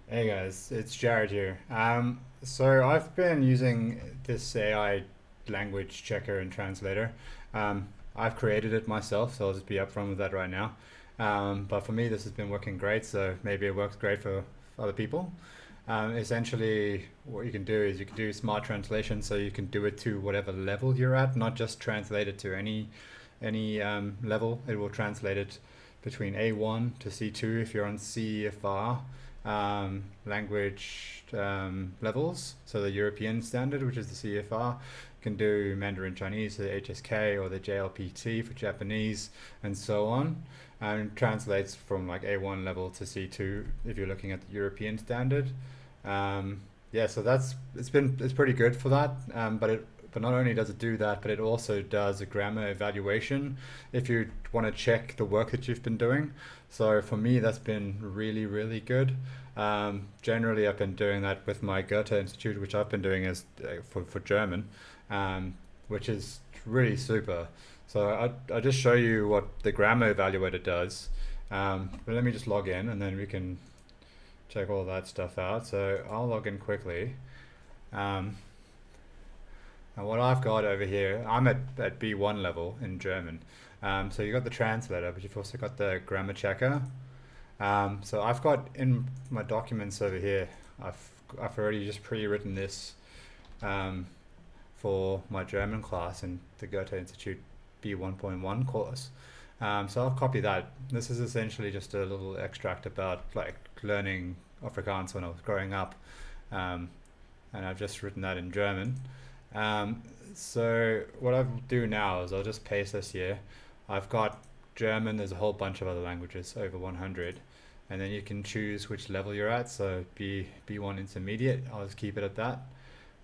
Hey guys, it's Jared here. So I've been using this AI language checker and translator. I've created it myself, so I'll just be upfront with that right now. But for me, this has been working great, so maybe it works great for other people. Essentially, what you can do is you can do smart translation, so you can do it to whatever level you're at, not just translate it to any level. It will translate it between A1 to C2 if you're on CEFR language levels. So the European standard, which is the CEFR, can do Mandarin Chinese, the HSK, or the JLPT for Japanese, and so on. And translates from like A1 level to C2 if you're looking at the European standard. Yeah, so it's pretty good for that. But not only does it do that, but it also does a grammar evaluation if you want to check the work that you've been doing. So for me, that's been really good. Generally, I've been doing that with my Goethe Institute, which I've been doing as for German, um, which is really super. So I'll just show you what the grammar evaluator does. But let me just log in and then we can check all that stuff out. So I'll log in quickly. Um, and what I've got over here, I'm at B1 level in German. So you've got the translator, but you've also got the grammar checker. So I've got in my documents over here, I've already just pre-written this um, for my German class in the Goethe Institute B1.1 course. So I'll copy that. This is essentially just a little extract about like learning Afrikaans when I was growing up, um, and I've just written that in German. Um, so what I'll do now is I'll just paste this here. I've got German. There's a whole bunch of other languages, over 100, and then you can choose which level you're at. So B1 intermediate. I'll just keep it at that,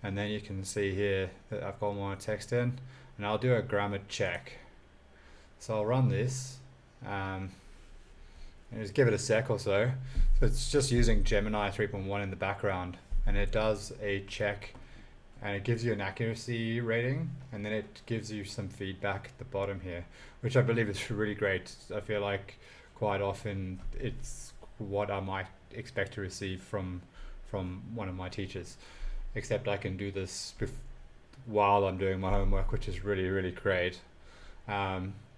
and then you can see here that I've got more text in, and I'll do a grammar check. So I'll run this, and just give it a sec or so. So it's just using Gemini 3.1 in the background, and it does a check, and it gives you an accuracy rating, and then it gives you some feedback at the bottom here, which I believe is really great. I feel like quite often it's what I might expect to receive from one of my teachers, except I can do this while I'm doing my homework, which is really great.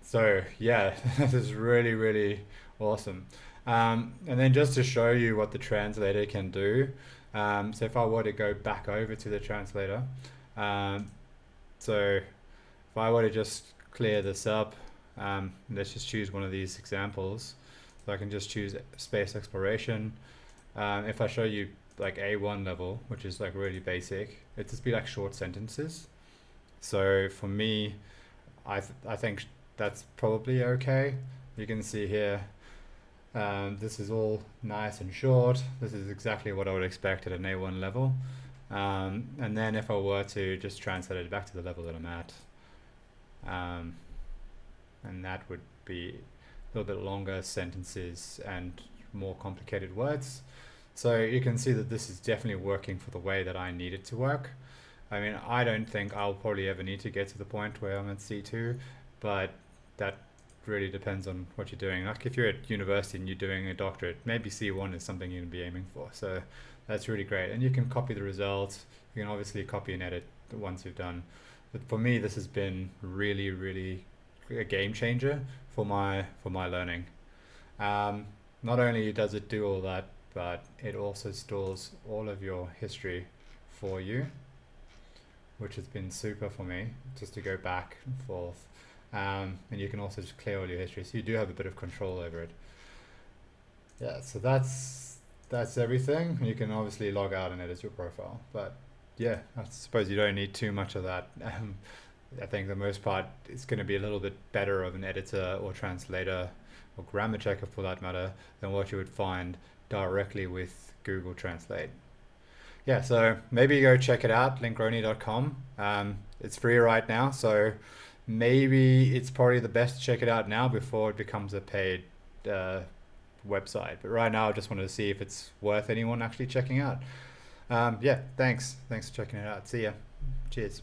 So yeah, this is really awesome. And then just to show you what the translator can do, so if I were to go back over to the translator, um, so if I were to just clear this up, let's just choose one of these examples. So I can just choose space exploration. If I show you like A1 level, which is like really basic, it'd just be like short sentences. So for me, I think that's probably okay. You can see here, this is all nice and short. This is exactly what I would expect at an A1 level. And then if I were to just translate it back to the level that I'm at, um, and that would be a little bit longer sentences and more complicated words. So you can see that this is definitely working for the way that I need it to work. I mean, I don't think I'll probably ever need to get to the point where I'm at C2, but that really depends on what you're doing. Like if you're at university and you're doing a doctorate, maybe C1 is something you're going to be aiming for. So that's really great. And you can copy the results. You can obviously copy and edit the ones you've done. But for me, this has been really a game changer for my learning. Um, Not only does it do all that, but it also stores all of your history for you, which has been super for me, just to go back and forth. And you can also just clear all your history, so you do have a bit of control over it. Yeah, so that's everything. You can obviously log out and edit your profile, but yeah, I suppose you don't need too much of that. I think the most part it's going to be a little bit better of an editor or translator or grammar checker for that matter than what you would find directly with Google Translate. Yeah, so maybe go check it out, lingroni.com. It's free right now, so maybe it's probably the best to check it out now before it becomes a paid uh, website. But right now, I just wanted to see if it's worth anyone actually checking out. Yeah, thanks. Thanks for checking it out. See ya. Cheers.